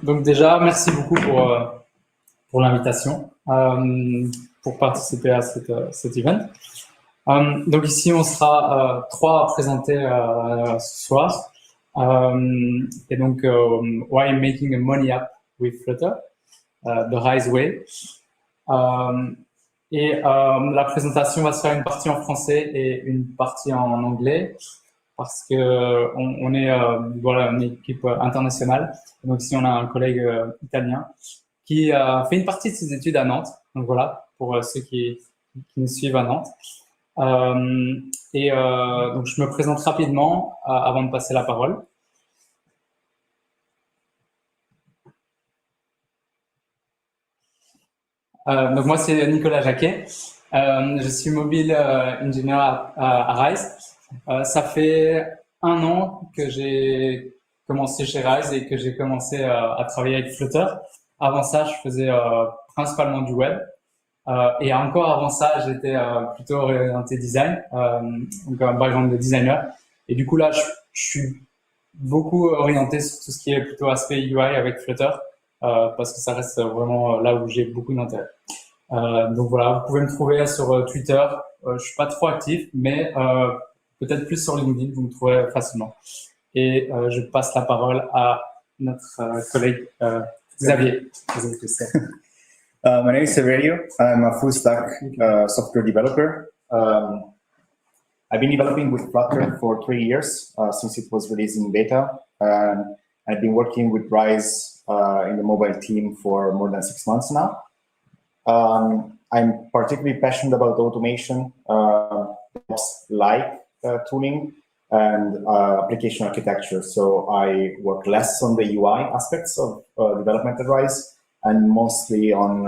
Donc déjà, merci beaucoup pour l'invitation, pour participer à cet event. Donc ici, on sera trois à présenter ce soir. Et donc, why I'm making a money app with Flutter, the Rise Way. La présentation va se faire une partie en français et une partie en anglais, parce que on est voilà, une équipe internationale. Donc ici, on a un collègue italien qui fait une partie de ses études à Nantes. Donc voilà, pour ceux qui nous suivent à Nantes. Donc je me présente rapidement avant de passer la parole. Donc moi, c'est Nicolas Jacquet. Je suis mobile ingénieur à Rise. Ça fait 1 an que j'ai commencé chez Rise et que j'ai commencé à travailler avec Flutter. Avant ça, je faisais principalement du web. Et encore avant ça, j'étais plutôt orienté design, donc un background de designer. Et du coup là, je suis beaucoup orienté sur tout ce qui est plutôt aspect UI avec Flutter, parce que ça reste vraiment là où j'ai beaucoup d'intérêt. Donc voilà, vous pouvez me trouver sur Twitter. Je suis pas trop actif, mais peut-être plus sur LinkedIn, vous me trouverez facilement. Et je passe la parole à notre collègue Xavier. My name is Severio. I'm a full stack software developer. I've been developing with Flutter for 3 years since it was released in beta. I've been working with Rise in the mobile team for more than 6 months now. I'm particularly passionate about automation, like tooling and application architecture. So I work less on the UI aspects of development at Rise and mostly on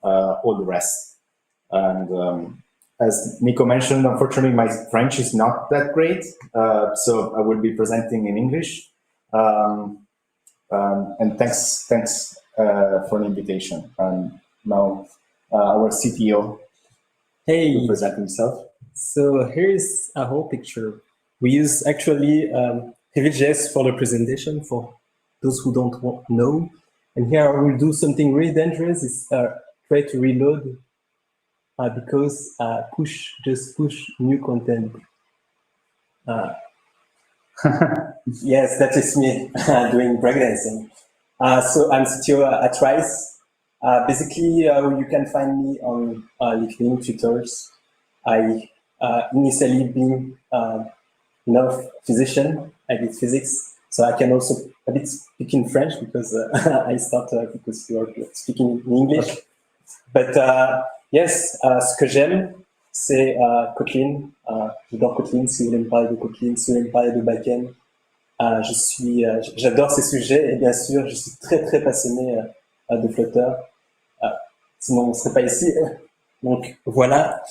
all the rest. And as Nico mentioned, unfortunately, my French is not that great, so I will be presenting in English. And thanks for the invitation. And now our CTO will present himself. So here's a whole picture. We use actually Heavy.js for the presentation for those who don't know. And here I will do something really dangerous. Is try to reload because just push new content. Yes, that is me doing breakdancing. So I'm CTO at Rise. Basically, you can find me on LinkedIn, Twitters. I initially been physician. I did physics, so I can also a bit speak in French because I started because you are speaking in English. But yes, ce que j'aime, c'est Kotlin. J'adore Kotlin. Si vous voulez me parler de Kotlin, si vous voulez me parler de backend, j'adore ces sujets et bien sûr, je suis très passionné de Flutter. Sinon, on ne serait pas ici. Donc voilà.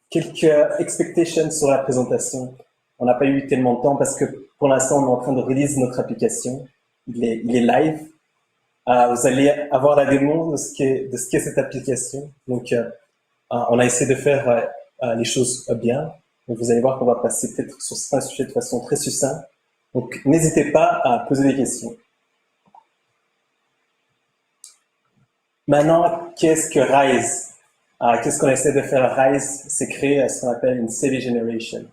Quelques expectations sur la présentation. On n'a pas eu tellement de temps parce que pour l'instant, on est en train de release notre application. Il est live. Vous allez avoir la démo de ce qu'est cette application. Donc, on a essayé de faire les choses bien. Donc, vous allez voir qu'on va passer peut-être sur certains sujets de façon très succincte. Donc, n'hésitez pas à poser des questions. Maintenant, qu'est-ce que Rise? Qu'est-ce qu'on essaie de faire à Rise? C'est créer ce qu'on appelle une CV generation.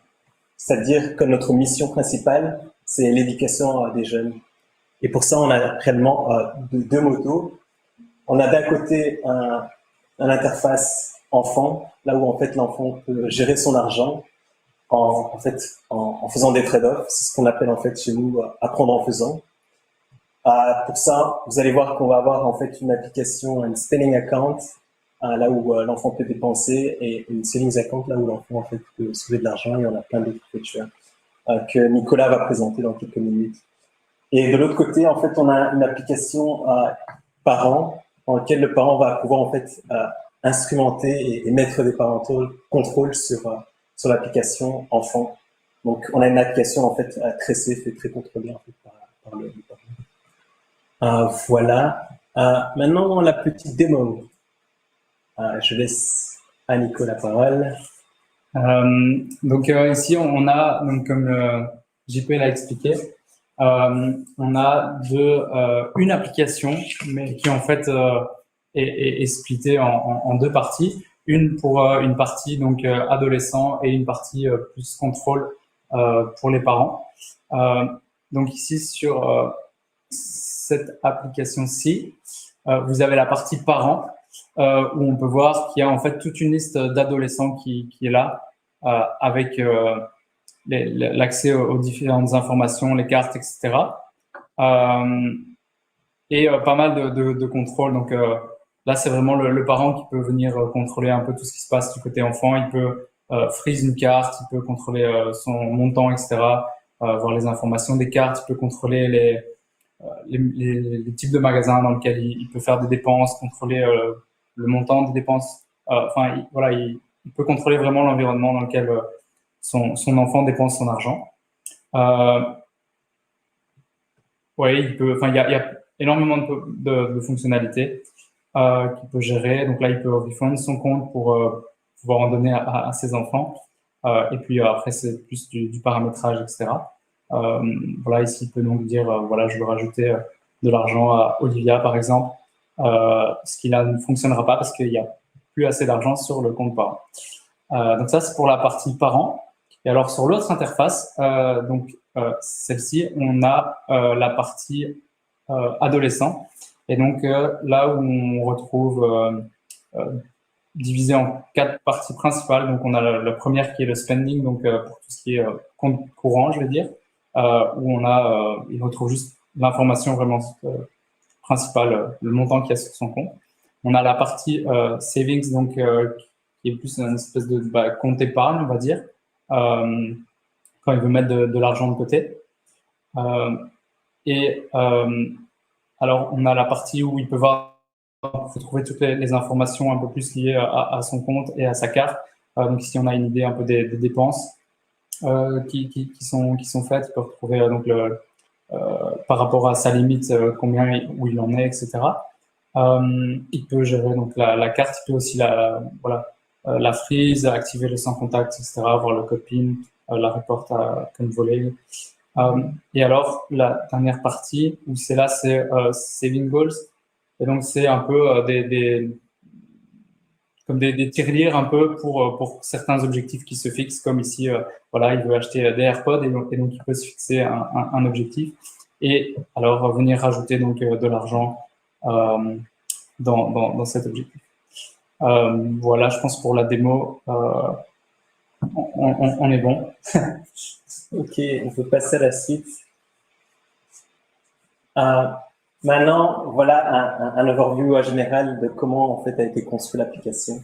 C'est-à-dire que notre mission principale, c'est l'éducation des jeunes. Et pour ça, on a réellement deux motos. On a d'un côté un interface enfant, là où en fait l'enfant peut gérer son argent en faisant des trade-offs. C'est ce qu'on appelle en fait chez nous apprendre en faisant. Pour ça, vous allez voir qu'on va avoir en fait une application, un spending account, là où l'enfant peut dépenser, et une savings account, là où l'enfant en fait peut sauver de l'argent, et on a plein d'autres features que Nicolas va présenter dans quelques minutes. Et de l'autre côté, en fait, on a une application parent, dans laquelle le parent va pouvoir en fait instrumenter et mettre des parentaux contrôles sur l'application enfant. Donc, on a une application en fait très safe et très contrôlée en fait par le parent. Voilà. Maintenant, la petite démo. Je laisse à Nico la parole. Donc ici, on a, donc, comme JP l'a expliqué, On a une application, mais qui en fait est splittée en deux parties. Une pour une partie donc adolescent et une partie plus contrôle pour les parents. Donc ici sur cette application-ci, vous avez la partie parents où on peut voir qu'il y a en fait toute une liste d'adolescents qui est là avec l'accès aux différentes informations, les cartes, etc. Et pas mal de contrôles. Donc là, c'est vraiment le parent qui peut venir contrôler un peu tout ce qui se passe du côté enfant. Il peut freeze une carte, il peut contrôler son montant, etc. Voir les informations des cartes, il peut contrôler les types de magasins dans lesquels il peut faire des dépenses, contrôler le montant des dépenses. Enfin, voilà, il peut contrôler vraiment l'environnement dans lequel son enfant dépense son argent. Oui, il y a énormément de fonctionnalités qu'il peut gérer. Donc là, il peut refund son compte pour pouvoir en donner à ses enfants. Et puis après, c'est plus du paramétrage, etc. Voilà, ici, il peut donc dire, voilà, je veux rajouter de l'argent à Olivia, par exemple, ce qui là ne fonctionnera pas parce qu'il n'y a plus assez d'argent sur le compte parent. Donc ça, c'est pour la partie parent. Et alors, sur l'autre interface, donc celle-ci, on a la partie adolescent. Et donc, là où on retrouve divisé en 4 parties principales. Donc, on a la première qui est le spending, donc pour tout ce qui est compte courant, je vais dire, où il retrouve juste l'information vraiment principale, le montant qu'il y a sur son compte. On a la partie savings, donc qui est plus une espèce de compte épargne, on va dire, quand il veut mettre de l'argent de côté. Alors, on a la partie où il peut trouver toutes les informations un peu plus liées à son compte et à sa carte. Donc, ici, on a une idée un peu des dépenses qui sont faites. Il peut retrouver donc par rapport à sa limite, où il en est, etc. Il peut gérer donc la carte, il peut aussi la freeze, activer le sans contact, etc., voir le code PIN, la report comme volée. Et alors, la dernière partie, où c'est saving goals. Et donc, c'est un peu comme des tirelires un peu pour certains objectifs qui se fixent, comme ici, voilà, il veut acheter des AirPods et donc il peut se fixer un objectif. Et alors, venir rajouter donc de l'argent dans cet objectif. Voilà, je pense pour la démo, on est bon. Ok, on peut passer à la suite. Maintenant, voilà un overview général de comment en fait a été conçue l'application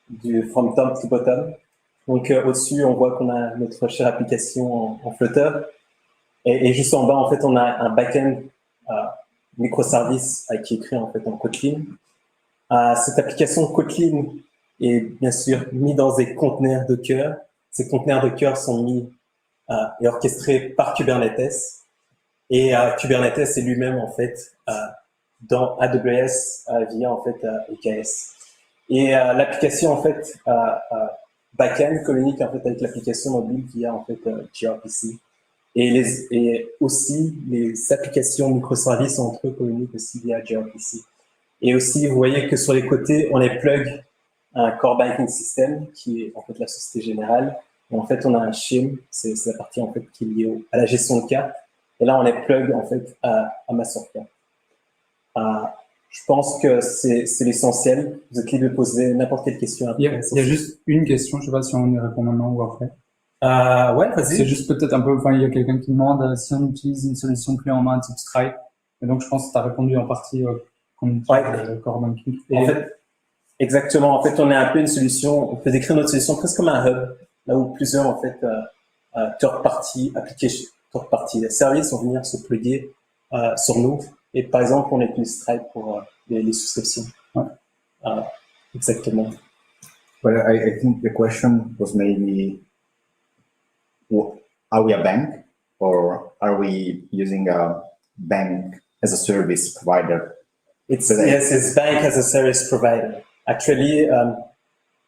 du from top to bottom. Donc au-dessus, on voit qu'on a notre chère application en Flutter et juste en bas, en fait, on a un backend microservice qui est écrit en fait en Kotlin. Cette application Kotlin est bien sûr mise dans des conteneurs Docker. Ces conteneurs Docker sont mis et orchestrés par Kubernetes. Et Kubernetes est lui-même en fait dans AWS via en fait EKS. Et l'application en fait backend communique en fait avec l'application mobile via en fait gRPC. Et aussi les applications microservices entre eux communiquent aussi via gRPC. Et aussi vous voyez que sur les côtés on les plug un core banking system qui est en fait la Société Générale. Et en fait on a un shim, c'est la partie en fait qui est liée à la gestion de cartes. Et là, on les plug en fait à Mastercard. Je pense que c'est l'essentiel. Vous êtes libre de poser n'importe quelle question. Il y a juste une question, je ne sais pas si on y répond maintenant ou après. Ouais, vas-y. C'est juste peut-être un peu, enfin, il y a quelqu'un qui demande si on utilise une solution clé en main type Stripe. Et donc, je pense que tu as répondu en partie qu'on utilise le core banking. En fait, exactement. En fait, on est un peu une solution, on peut décrire notre solution presque comme un hub, là où plusieurs, en fait, third-party applications, third-party services vont venir se plugger sur nous. Et par exemple, on utilise Stripe pour les souscriptions. Ouais. Exactement. Well, I think the question was maybe, are we a bank or are we using a bank as a service provider? Yes, it's bank as a service provider. Actually,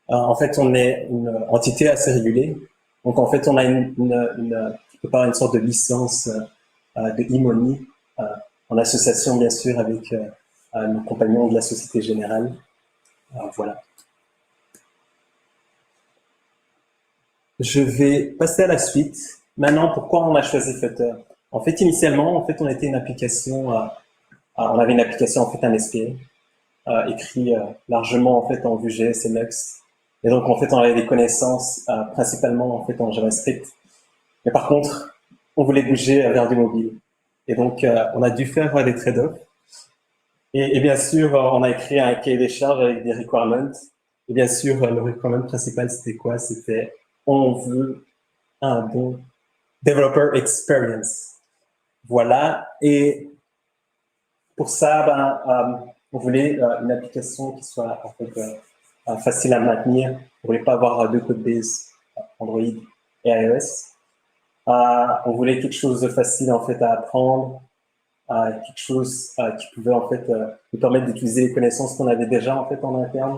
en fait, on est une entité assez régulée. Donc, en fait, on a quelque part une sorte de licence de e-money, en association bien sûr avec nos compagnons de la Société Générale. Voilà. Je vais passer à la suite. Maintenant, pourquoi on a choisi Flutter? En fait, initialement, on était une application, on avait une application, en fait, un SPA, écrit largement, en fait, en Vue.js et Nux. Et donc, en fait, on avait des connaissances, principalement, en fait, en JavaScript. Mais par contre, on voulait bouger vers du mobile. Et donc, on a dû faire des trade-offs. Et bien sûr, on a écrit un cahier des charges avec des requirements. Et bien sûr, le requirement principal, c'était quoi? C'était, on veut un bon developer experience. Voilà. Et pour ça, on voulait une application qui soit en fait facile à maintenir. On voulait pas avoir deux codebases Android et iOS. On voulait quelque chose de facile en fait à apprendre, quelque chose qui pouvait en fait nous permettre d'utiliser les connaissances qu'on avait déjà en fait en interne,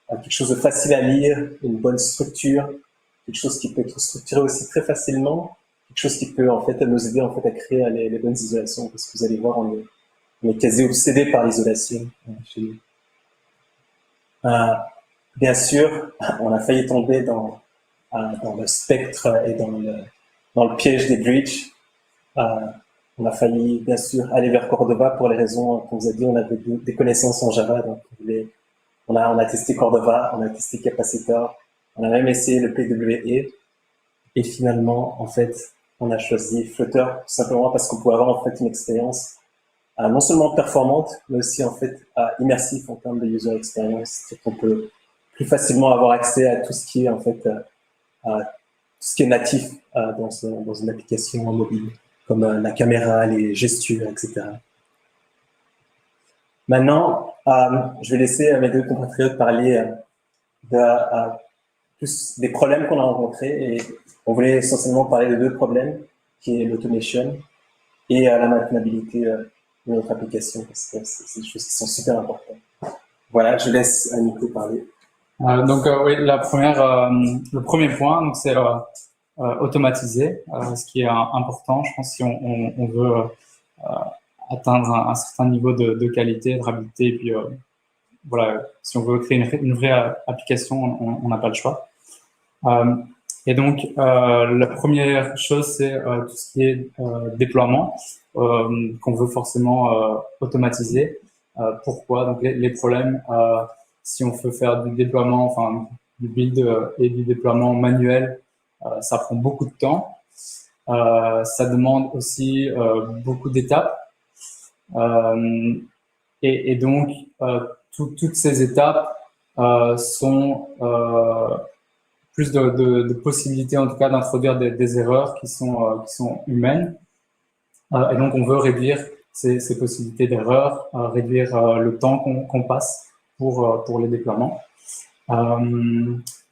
quelque chose de facile à lire, une bonne structure, quelque chose qui peut être structuré aussi très facilement, quelque chose qui peut en fait nous aider en fait à créer les bonnes isolations, parce que vous allez voir, on est quasi obsédé par l'isolation chez nous. Bien sûr, on a failli tomber dans le spectre et dans le piège des bridges. On a failli, bien sûr, aller vers Cordova pour les raisons qu'on vous a dit. On avait des connaissances en Java, donc on a testé Cordova, on a testé Capacitor, on a même essayé le PWE. Et finalement, en fait, on a choisi Flutter tout simplement parce qu'on pouvait avoir en fait une expérience non seulement performante, mais aussi en fait immersif en termes de user experience. C'est qu'on peut plus facilement avoir accès à tout ce qui est en fait tout ce qui est natif dans une application mobile, comme la caméra, les gestures, etc. Maintenant, je vais laisser mes deux compatriotes parler plus des problèmes qu'on a rencontrés, et on voulait essentiellement parler de deux problèmes, qui est l'automation et la maintenabilité de notre application, parce que c'est des choses qui sont super importantes. Voilà, je laisse Nico parler. Oui, le premier point, donc c'est automatiser, ce qui est important, je pense, si on veut atteindre un certain niveau de qualité, de rapidité, et puis voilà, si on veut créer une vraie application, on n'a pas le choix. Et donc, la première chose, c'est tout ce qui est déploiement, qu'on veut forcément automatiser. Pourquoi? Donc, les problèmes, si on veut faire du déploiement, enfin, du build et du déploiement manuel, ça prend beaucoup de temps. Ça demande aussi beaucoup d'étapes. Et donc, toutes ces étapes sont plus de possibilités, en tout cas, d'introduire des erreurs qui sont humaines. Et donc, on veut réduire ces possibilités d'erreurs, réduire le temps qu'on passe pour les déploiements.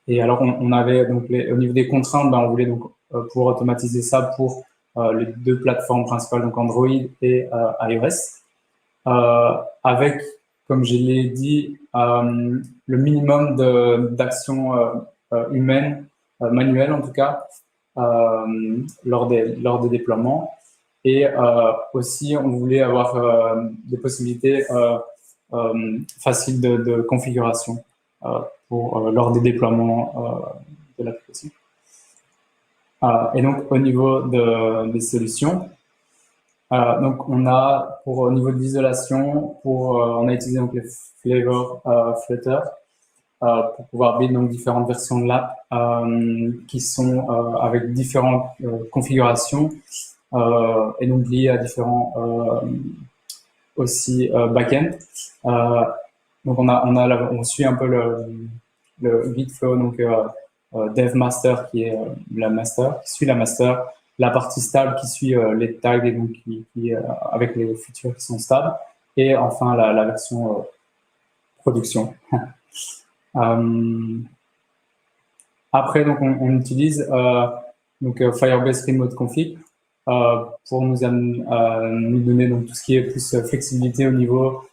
Et alors, on avait donc au niveau des contraintes, on voulait donc pouvoir automatiser ça pour les deux plateformes principales, donc Android et iOS, avec, comme je l'ai dit, le minimum d'actions humaines, manuelles en tout cas, lors des déploiements. Et aussi, on voulait avoir des possibilités faciles de configuration lors des déploiements de l'application. Et donc, au niveau des solutions, donc on a, au niveau de l'isolation, on a utilisé donc les flavors Flutter pour pouvoir build donc différentes versions de l'app qui sont avec différentes configurations et donc liées à différents aussi back-end. Donc on suit un peu le Git flow, donc dev master qui est la master, qui suit la master, la partie stable qui suit les tags et donc qui avec les features qui sont stables, et enfin la version production. Après, donc on utilise Firebase Remote Config pour nous donner donc tout ce qui est plus flexibilité au niveau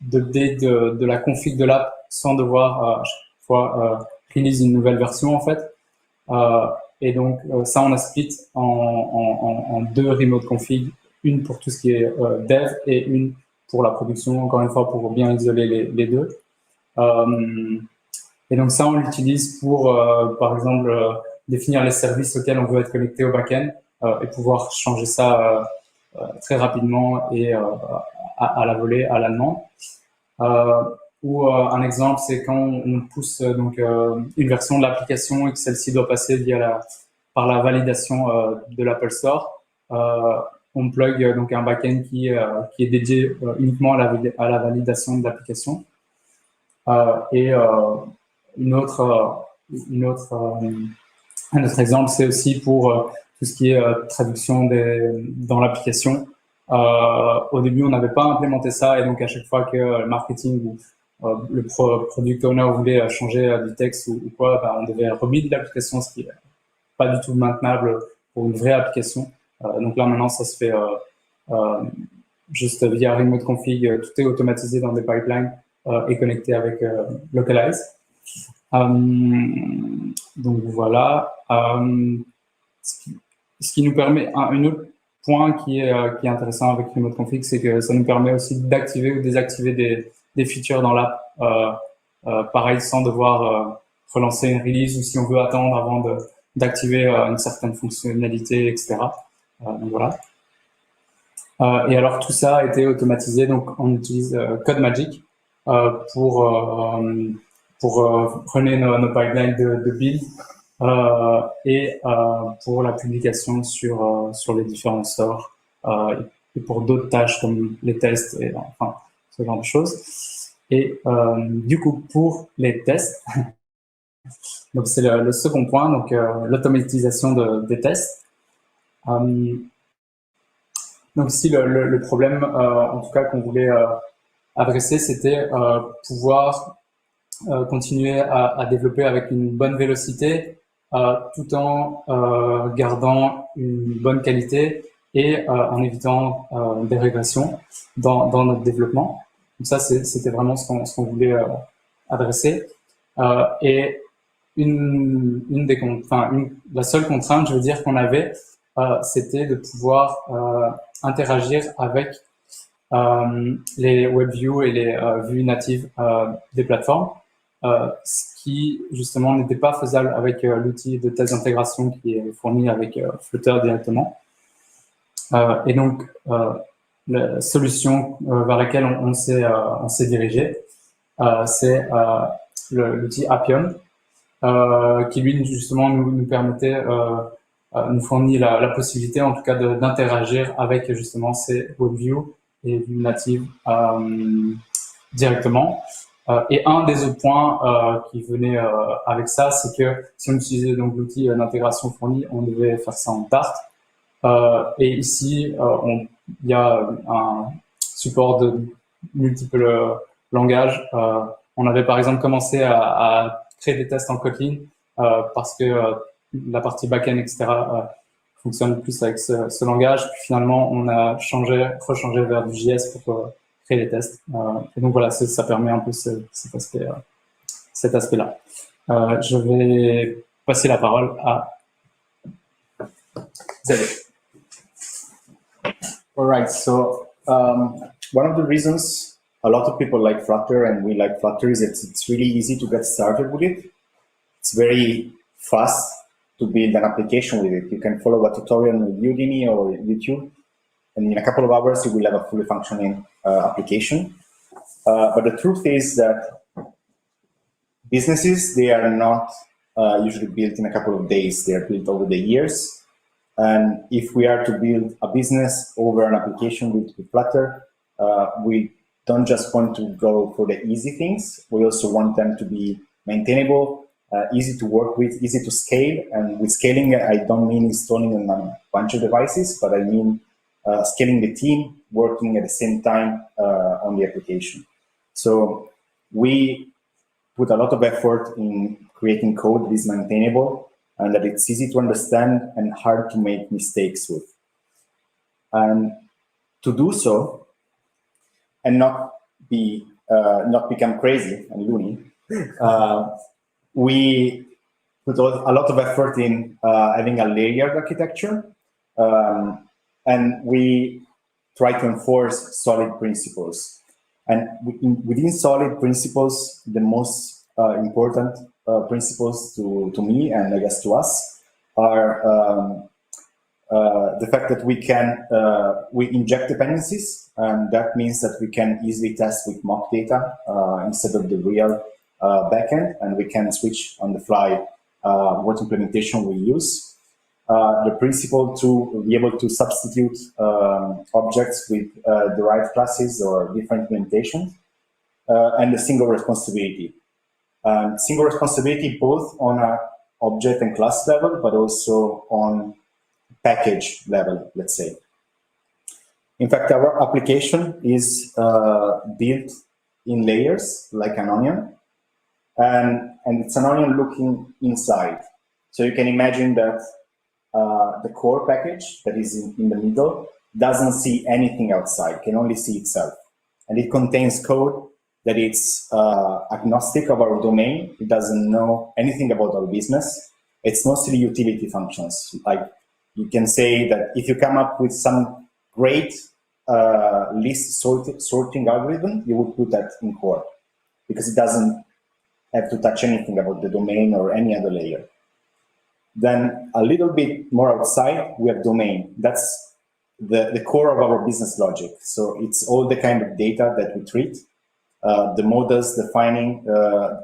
d'update de la config de l'app sans devoir à chaque fois release une nouvelle version en fait. Et donc, ça, on a split en deux remote config, une pour tout ce qui est dev et une pour la production, encore une fois, pour bien isoler les deux. Et donc ça, on l'utilise pour, par exemple, définir les services auxquels on veut être connecté au back-end et pouvoir changer ça très rapidement et à la volée, à la demande. Ou un exemple, c'est quand on pousse donc une version de l'application et que celle-ci doit passer par la validation de l'Apple Store. On plug donc un back-end qui est dédié uniquement à la validation de l'application. Et un autre exemple, c'est aussi pour tout ce qui est traduction dans l'application. Au début, on n'avait pas implémenté ça et donc à chaque fois que le marketing ou le product owner voulait changer du texte ou quoi, ben, on devait rebuild l'application, ce qui est pas du tout maintenable pour une vraie application. Donc là, maintenant, ça se fait juste via remote config. Tout est automatisé dans des pipelines et connecté avec Localize. Donc voilà. Ce qui nous permet, un autre point qui est intéressant avec remote config, c'est que ça nous permet aussi d'activer ou désactiver des features dans l'app. Pareil, sans devoir relancer une release ou si on veut attendre avant d'activer une certaine fonctionnalité, etc. Donc voilà. Et alors tout ça a été automatisé, donc on utilise CodeMagic pour runner nos pipelines de build et pour la publication sur les différents stores et pour d'autres tâches comme les tests et enfin ce genre de choses. Et du coup pour les tests, donc c'est le second point, donc l'automatisation des tests. Donc ici le problème en tout cas qu'on voulait adresser, c'était pouvoir continuer à développer avec une bonne vélocité tout en gardant une bonne qualité et en évitant des régressions dans notre développement. Donc ça, c'était vraiment ce qu'on voulait adresser. Et la seule contrainte, je veux dire, qu'on avait, c'était de pouvoir interagir avec les WebView et les vues natives des plateformes. Ce qui justement n'était pas faisable avec l'outil de test d'intégration qui est fourni avec Flutter directement. Et donc la solution vers laquelle on s'est dirigé, c'est l'outil Appium, qui lui justement nous permettait, nous fournit la possibilité en tout cas d'interagir avec justement ces WebView et vues natives directement. Et un des autres points qui venait avec ça, c'est que si on utilisait donc l'outil d'intégration fourni, on devait faire ça en Dart. Et ici, il y a un support de multiples langages. On avait par exemple commencé à créer des tests en Kotlin parce que la partie back-end, etc., fonctionne plus avec ce langage. Puis finalement, on a rechangé vers du JS pour créer les tests. Et donc voilà, ça permet un peu cet aspect-là. Je vais passer la parole à Xavier. All right. So one of the reasons a lot of people like Flutter and we like Flutter is that it's really easy to get started with it. It's very fast to build an application with it. You can follow a tutorial on Udemy or YouTube, and in a couple of hours, you will have a fully functioning application. But the truth is that businesses, they are not usually built in a couple of days. They are built over the years. And if we are to build a business over an application with Flutter, we don't just want to go for the easy things. We also want them to be maintainable, easy to work with, easy to scale. And with scaling, I don't mean installing on a bunch of devices, but I mean scaling the team, working at the same time on the application. So we put a lot of effort in creating code that is maintainable and that it's easy to understand and hard to make mistakes with. And to do so, and not become crazy and loony, we put a lot of effort in having a layered architecture, and we try to enforce solid principles. And within solid principles, the most important principles to me, and I guess to us, are the fact that we inject dependencies, and that means that we can easily test with mock data instead of the real backend, and we can switch on the fly what implementation we use. The principle to be able to substitute objects with derived classes or different implementations, and the single responsibility. Single responsibility both on a object and class level, but also on package level, let's say. In fact, our application is built in layers, like an onion, and it's an onion looking inside. So you can imagine that the core package that is in the middle doesn't see anything outside, can only see itself. And it contains code that it's agnostic of our domain. It doesn't know anything about our business. It's mostly utility functions. Like, you can say that if you come up with some great list sorting algorithm, you would put that in core, because it doesn't have to touch anything about the domain or any other layer. Then a little bit more outside, we have domain. That's the core of our business logic. So it's all the kind of data that we treat, the models defining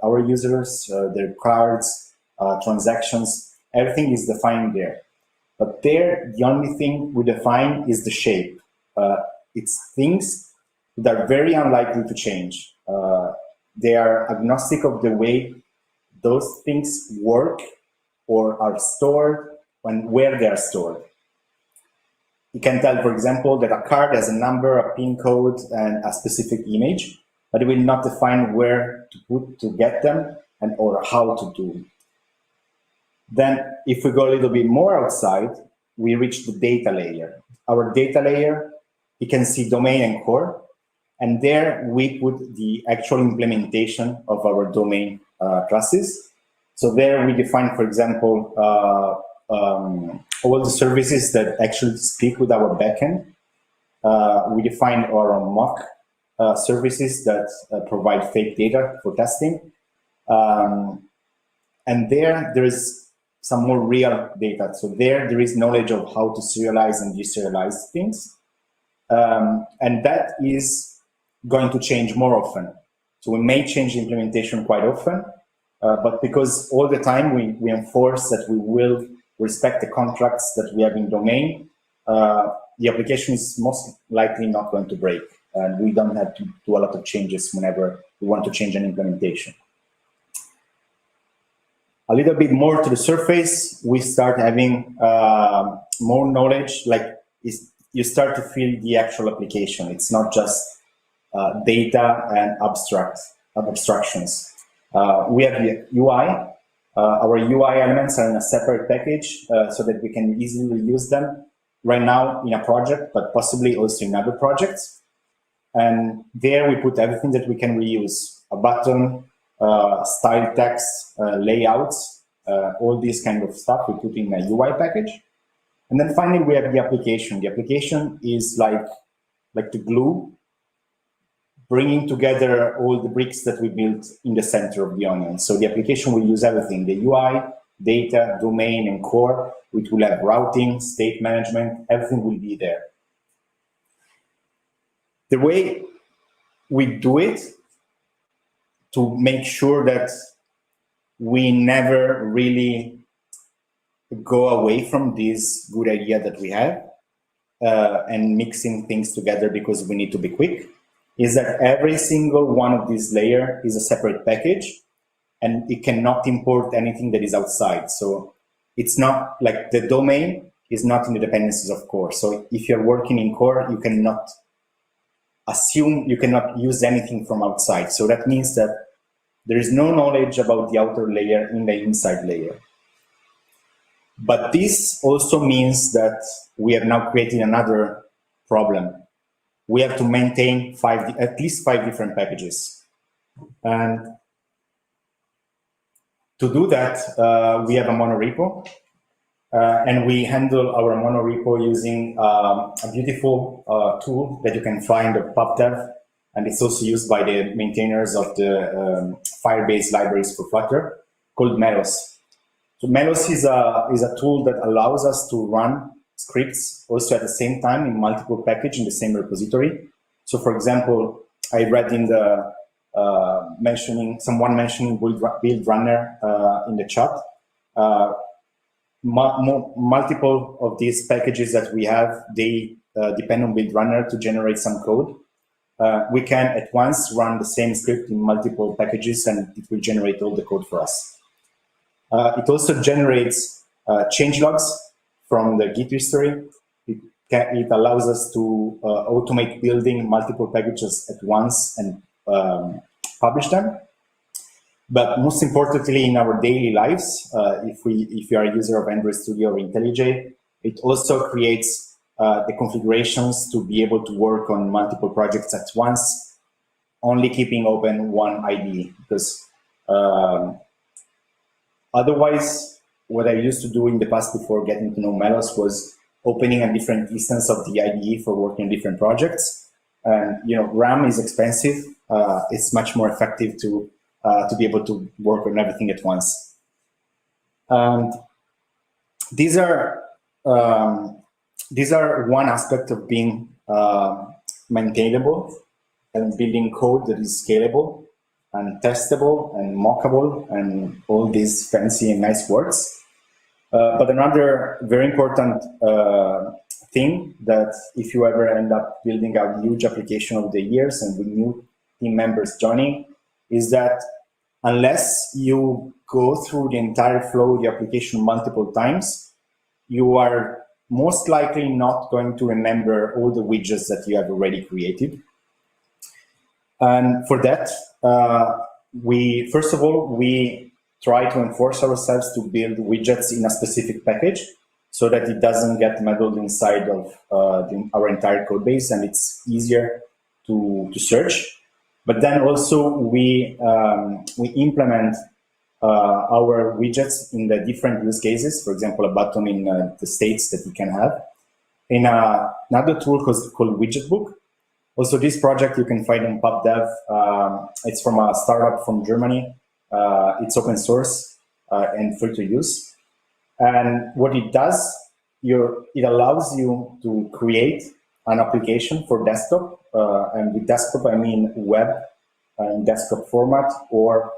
our users, their cards, transactions, everything is defined there. But there, the only thing we define is the shape. It's things that are very unlikely to change. They are agnostic of the way those things work or are stored and where they are stored. You can tell, for example, that a card has a number, a PIN code, and a specific image, but it will not define where to get them and or how to do it. Then, if we go a little bit more outside, we reach the data layer. Our data layer, you can see domain and core, and there we put the actual implementation of our domain classes. So there we define, for example, all the services that actually speak with our backend. We define our mock services that provide fake data for testing. And there is some more real data. So there is knowledge of how to serialize and deserialize things. And that is going to change more often. So we may change the implementation quite often, but because all the time we enforce that we will respect the contracts that we have in domain, the application is most likely not going to break. And we don't have to do a lot of changes whenever we want to change an implementation. A little bit more to the surface, we start having more knowledge, like you start to feel the actual application. It's not just data and abstractions. We have the UI. Our UI elements are in a separate package so that we can easily reuse them right now in a project, but possibly also in other projects. And there we put everything that we can reuse, a button, style text, layouts, all this kind of stuff we put in a UI package. And then finally, we have the application. The application is like the glue, bringing together all the bricks that we built in the center of the onion. So the application will use everything, the UI, data, domain, and core, which will have routing, state management, everything will be there. The way we do it to make sure that we never really go away from this good idea that we have and mixing things together because we need to be quick, is that every single one of these layers is a separate package and it cannot import anything that is outside. So it's not like the domain is not in the dependencies of core. So if you're working in core, you cannot assume, you cannot use anything from outside. So that means that there is no knowledge about the outer layer in the inside layer. But this also means that we have now created another problem. We have to maintain at least five different packages. And To do that, we have a monorepo, and we handle our monorepo using a beautiful tool that you can find at PubDev, and it's also used by the maintainers of the Firebase libraries for Flutter, called Melos. So Melos is a tool that allows us to run scripts also at the same time in multiple packages in the same repository. So for example, I read in the someone mentioning build runner in the chat. Multiple of these packages that we have, they depend on build runner to generate some code. We can at once run the same script in multiple packages and it will generate all the code for us. It also generates changelogs from the Git history. It allows us to automate building multiple packages at once and publish them. But most importantly, in our daily lives, if you are a user of Android Studio or IntelliJ, it also creates the configurations to be able to work on multiple projects at once, only keeping open one IDE. Because otherwise, what I used to do in the past before getting to know Melos was opening a different instance of the IDE for working on different projects. And RAM is expensive. It's much more effective to be able to work on everything at once. And these are one aspect of being maintainable and building code that is scalable and testable and mockable and all these fancy and nice words. But another very important thing that if you ever end up building a huge application over the years and with new team members joining, is that unless you go through the entire flow of the application multiple times, you are most likely not going to remember all the widgets that you have already created. And for that, first of all, we try to enforce ourselves to build widgets in a specific package so that it doesn't get muddled inside of our entire code base and it's easier to search. But then also we implement our widgets in the different use cases. For example, a button in the states that we can have. In another tool called Widgetbook. Also, this project you can find in PubDev. It's from a startup from Germany. It's open source and free to use. And what it does, it allows you to create an application for desktop. And with desktop, I mean web in desktop format or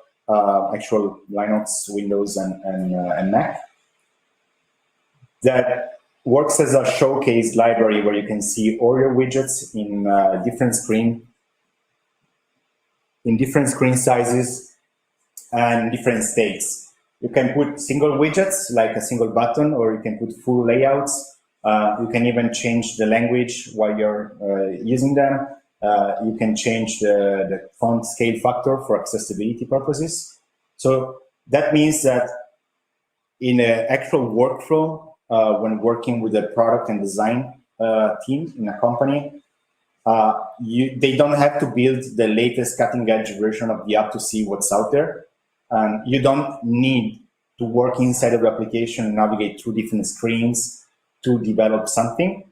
actual Linux, Windows, and Mac. That works as a showcase library where you can see all your widgets in different screen sizes and different states. You can put single widgets like a single button, or you can put full layouts. You can even change the language while you're using them. You can change the font scale factor for accessibility purposes. So that means that in an actual workflow, when working with a product and design team in a company, they don't have to build the latest cutting edge version of the app to see what's out there. And you don't need to work inside of the application and navigate through different screens to develop something.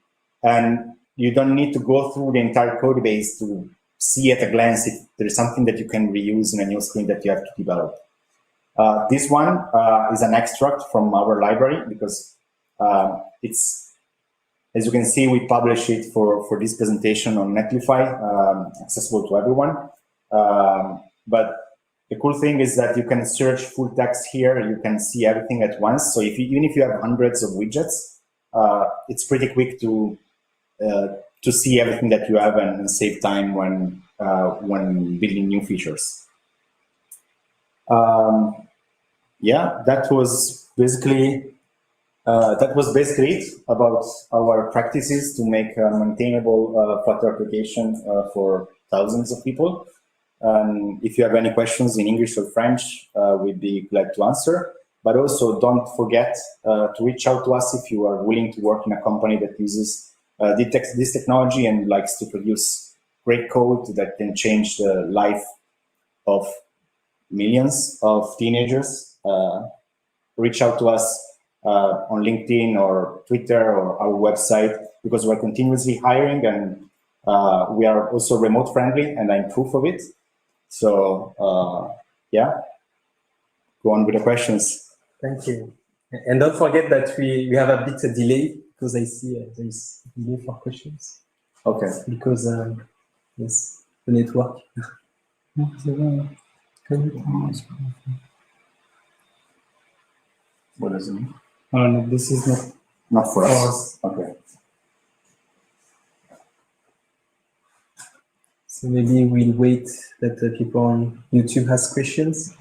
And you don't need to go through the entire code base to see at a glance if there is something that you can reuse in a new screen that you have to develop. This one is an extract from our library because it's, as you can see, we publish it for this presentation on Netlify, accessible to everyone. But the cool thing is that you can search full text here. You can see everything at once. So even if you have hundreds of widgets, it's pretty quick to see everything that you have and save time when building new features. Yeah, that was basically it about our practices to make a maintainable Flutter application for thousands of people. If you have any questions in English or French, we'd be glad to answer. But also don't forget to reach out to us if you are willing to work in a company that uses this technology and likes to produce great code that can change the life of millions of teenagers. reach out to us on LinkedIn or Twitter or our website, because we're continuously hiring, and we are also remote friendly, and I'm proof of it. So yeah, go on with the questions. Thank you. And don't forget that we have a bit of delay, because I see there's delay for questions. Okay. Because yes, the network. What does it mean? Oh, no, this is Not for us. us. Okay. So maybe we'll wait that the people on YouTube ask questions.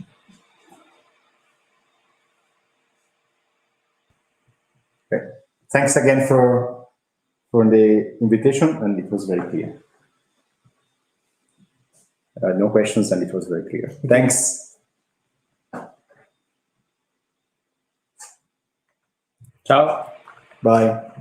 Okay. Thanks again for the invitation, and it was very clear. No questions, and it was very clear. Thanks. Ciao. Bye.